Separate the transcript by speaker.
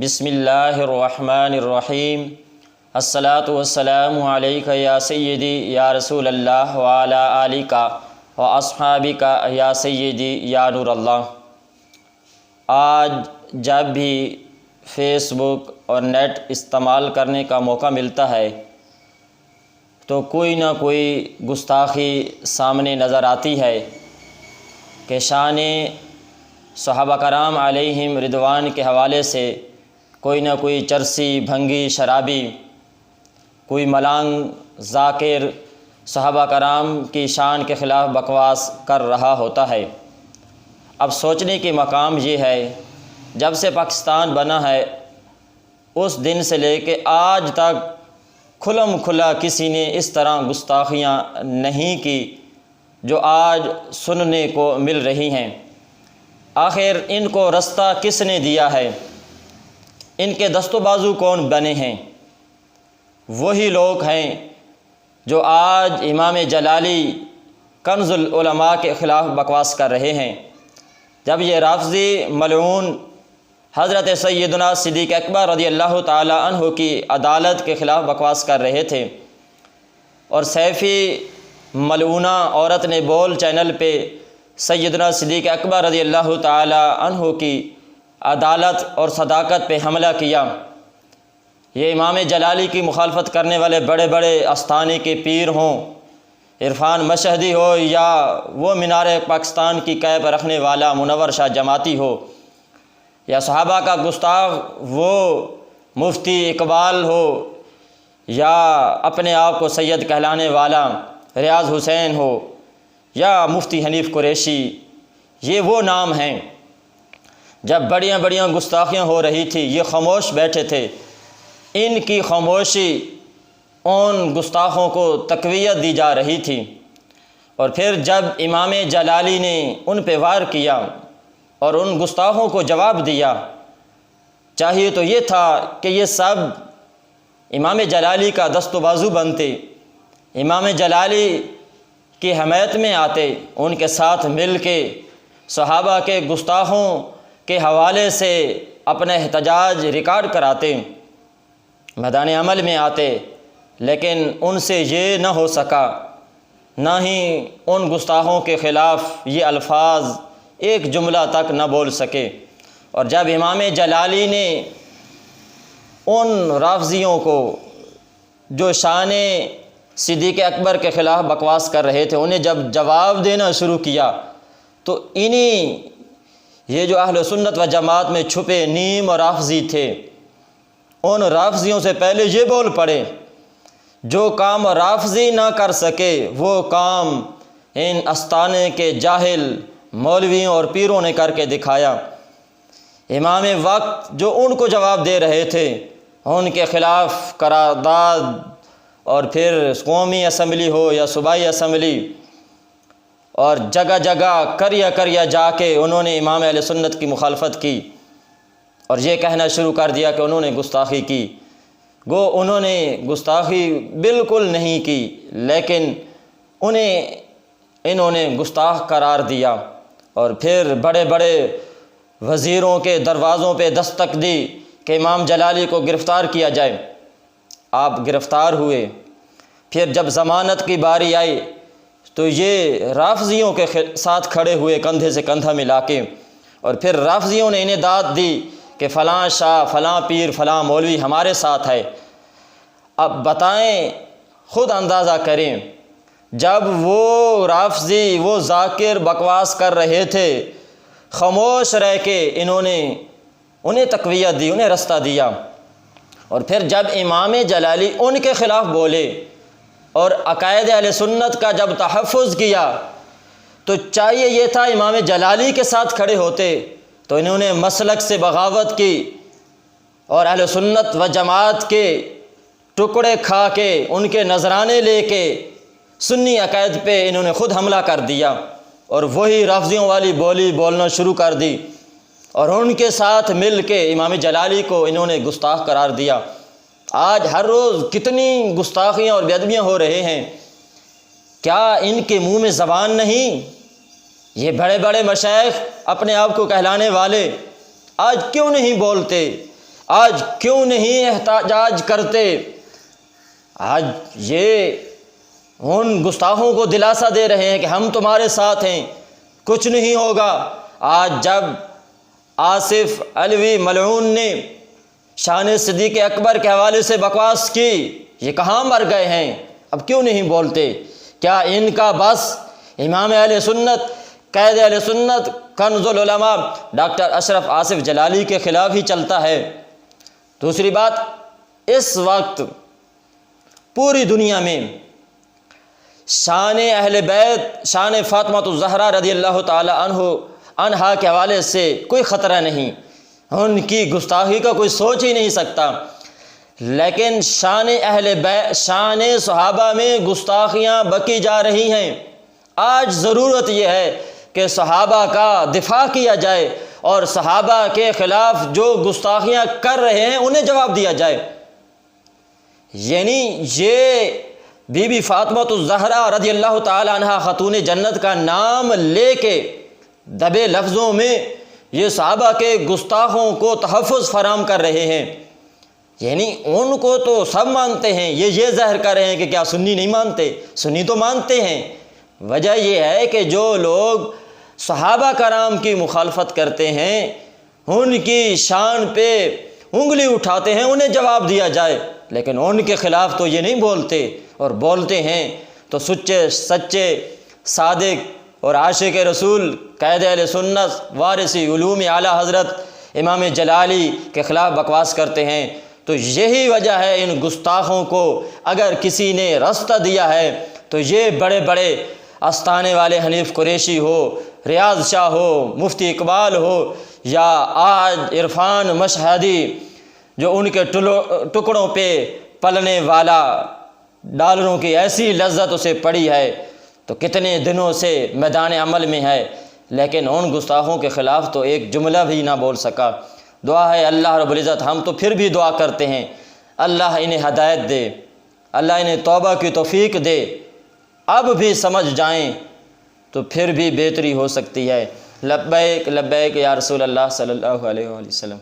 Speaker 1: بسم اللہ الرحمن الرحیم الصلاۃ والسلام علیک یا سیدی یا رسول اللہ وعلی آلک و اصحابک یا سیدی یا نور اللہ۔ آج جب بھی فیس بک اور نیٹ استعمال کرنے کا موقع ملتا ہے تو کوئی نہ کوئی گستاخی سامنے نظر آتی ہے کہ شان صحابہ کرام علیہم رضوان کے حوالے سے کوئی نہ کوئی چرسی، بھنگی، شرابی، کوئی ملانگ ذاکر صحابہ کرام کی شان کے خلاف بکواس کر رہا ہوتا ہے۔ اب سوچنے کی مقام یہ ہے، جب سے پاکستان بنا ہے اس دن سے لے کے آج تک کھلم کھلا کسی نے اس طرح گستاخیاں نہیں کی جو آج سننے کو مل رہی ہیں۔ آخر ان کو رستہ کس نے دیا ہے؟ ان کے دست و بازو کون بنے ہیں؟ وہی لوگ ہیں جو آج امام جلالی کنز العلماء کے خلاف بکواس کر رہے ہیں۔ جب یہ رافضی ملعون حضرت سیدنا صدیق اکبر رضی اللہ تعالی عنہ کی عدالت کے خلاف بکواس کر رہے تھے اور سیفی ملعونہ عورت نے بول چینل پہ سیدنا صدیق اکبر رضی اللہ تعالی عنہ کی عدالت اور صداقت پہ حملہ کیا، یہ امام جلالی کی مخالفت کرنے والے بڑے بڑے استانے کے پیر ہوں، عرفان مشہدی ہو یا وہ مینار پاکستان کی کیپ رکھنے والا منور شاہ جماعتی ہو، یا صحابہ کا گستاخ وہ مفتی اقبال ہو یا اپنے آپ کو سید کہلانے والا ریاض حسین ہو یا مفتی حنیف قریشی، یہ وہ نام ہیں۔ جب بڑیاں بڑیاں گستاخیاں ہو رہی تھی یہ خاموش بیٹھے تھے، ان کی خاموشی ان گستاخوں کو تقویت دی جا رہی تھی، اور پھر جب امام جلالی نے ان پہ وار کیا اور ان گستاخوں کو جواب دیا، چاہیے تو یہ تھا کہ یہ سب امام جلالی کا دست و بازو بنتے، امام جلالی کی حمایت میں آتے، ان کے ساتھ مل کے صحابہ کے گستاخوں کے حوالے سے اپنا احتجاج ریکارڈ کراتے، میدان عمل میں آتے، لیکن ان سے یہ نہ ہو سکا، نہ ہی ان گستاخوں کے خلاف یہ الفاظ ایک جملہ تک نہ بول سکے۔ اور جب امام جلالی نے ان رافضیوں کو جو شان صدیق اکبر کے خلاف بکواس کر رہے تھے انہیں جب جواب دینا شروع کیا تو انہی یہ جو اہل سنت و جماعت میں چھپے نیم اور رافضی تھے ان رافضیوں سے پہلے یہ بول پڑے، جو کام رافضی نہ کر سکے وہ کام ان استانے کے جاہل مولویوں اور پیروں نے کر کے دکھایا۔ امام وقت جو ان کو جواب دے رہے تھے ان کے خلاف قرارداد اور پھر قومی اسمبلی ہو یا صوبائی اسمبلی اور جگہ جگہ کریا جا کے انہوں نے امام اہل سنت کی مخالفت کی اور یہ کہنا شروع کر دیا کہ انہوں نے گستاخی کی۔ گو انہوں نے گستاخی بالکل نہیں کی، لیکن انہوں نے گستاخ قرار دیا اور پھر بڑے بڑے وزیروں کے دروازوں پہ دستک دی کہ امام جلالی کو گرفتار کیا جائے۔ آپ گرفتار ہوئے، پھر جب ضمانت کی باری آئی تو یہ رافضیوں کے ساتھ کھڑے ہوئے کندھے سے کندھا ملا کے، اور پھر رافضیوں نے انہیں داد دی کہ فلاں شاہ، فلاں پیر، فلاں مولوی ہمارے ساتھ ہے۔ اب بتائیں، خود اندازہ کریں، جب وہ رافضی وہ ذاکر بکواس کر رہے تھے خاموش رہ کے انہیں تقویت دی، انہیں رستہ دیا، اور پھر جب امام جلالی ان کے خلاف بولے اور عقائد اہل سنت کا جب تحفظ کیا تو چاہیے یہ تھا امام جلالی کے ساتھ کھڑے ہوتے، تو انہوں نے مسلک سے بغاوت کی اور اہل سنت و جماعت کے ٹکڑے کھا کے ان کے نذرانے لے کے سنی عقائد پہ انہوں نے خود حملہ کر دیا اور وہی رافضیوں والی بولی بولنا شروع کر دی، اور ان کے ساتھ مل کے امام جلالی کو انہوں نے گستاخ قرار دیا۔ آج ہر روز کتنی گستاخیاں اور بے ادبیاں ہو رہے ہیں، کیا ان کے منہ میں زبان نہیں؟ یہ بڑے بڑے مشائخ اپنے آپ کو کہلانے والے آج کیوں نہیں بولتے؟ آج کیوں نہیں احتجاج کرتے؟ آج یہ ان گستاخوں کو دلاسا دے رہے ہیں کہ ہم تمہارے ساتھ ہیں، کچھ نہیں ہوگا۔ آج جب آصف علوی ملعون نے شان صدیق اکبر کے حوالے سے بکواس کی، یہ کہاں مر گئے ہیں؟ اب کیوں نہیں بولتے؟ کیا ان کا بس امام اہل سنت، قائد اہل سنت، کنز العلماء ڈاکٹر اشرف آصف جلالی کے خلاف ہی چلتا ہے؟ دوسری بات، اس وقت پوری دنیا میں شان اہل بیت، شان فاطمہ الزہرا رضی اللہ تعالی عنہا کے حوالے سے کوئی خطرہ نہیں، ان کی گستاخی کا کوئی سوچ ہی نہیں سکتا، لیکن شان اہل بیت، شان صحابہ میں گستاخیاں بکی جا رہی ہیں۔ آج ضرورت یہ ہے کہ صحابہ کا دفاع کیا جائے اور صحابہ کے خلاف جو گستاخیاں کر رہے ہیں انہیں جواب دیا جائے۔ یعنی یہ بی بی فاطمہ الزہرا رضی اللہ تعالی عنہا خاتون جنت کا نام لے کے دبے لفظوں میں یہ صحابہ کے گستاخوں کو تحفظ فراہم کر رہے ہیں۔ یعنی ان کو تو سب مانتے ہیں، یہ ظاہر کر رہے ہیں کہ کیا سنی نہیں مانتے؟ سنی تو مانتے ہیں۔ وجہ یہ ہے کہ جو لوگ صحابہ کرام کی مخالفت کرتے ہیں، ان کی شان پہ انگلی اٹھاتے ہیں، انہیں جواب دیا جائے، لیکن ان کے خلاف تو یہ نہیں بولتے، اور بولتے ہیں تو سچے صادق اور عاشق رسول، قائد اہل سنت، وارث علوم اعلیٰ حضرت امام جلالی کے خلاف بکواس کرتے ہیں۔ تو یہی وجہ ہے ان گستاخوں کو اگر کسی نے رستہ دیا ہے تو یہ بڑے بڑے استانے والے حنیف قریشی ہو، ریاض شاہ ہو، مفتی اقبال ہو، یا آج عرفان مشہدی جو ان کے ٹکڑوں پہ پلنے والا ڈالروں کی ایسی لذت اسے پڑی ہے، تو کتنے دنوں سے میدان عمل میں ہے، لیکن ان گستاخوں کے خلاف تو ایک جملہ بھی نہ بول سکا۔ دعا ہے اللہ رب العزت، ہم تو پھر بھی دعا کرتے ہیں اللہ انہیں ہدایت دے، اللہ انہیں توبہ کی توفیق دے، اب بھی سمجھ جائیں تو پھر بھی بہتری ہو سکتی ہے۔ لبیک لبیک یا رسول اللہ صلی اللہ علیہ وآلہ وسلم۔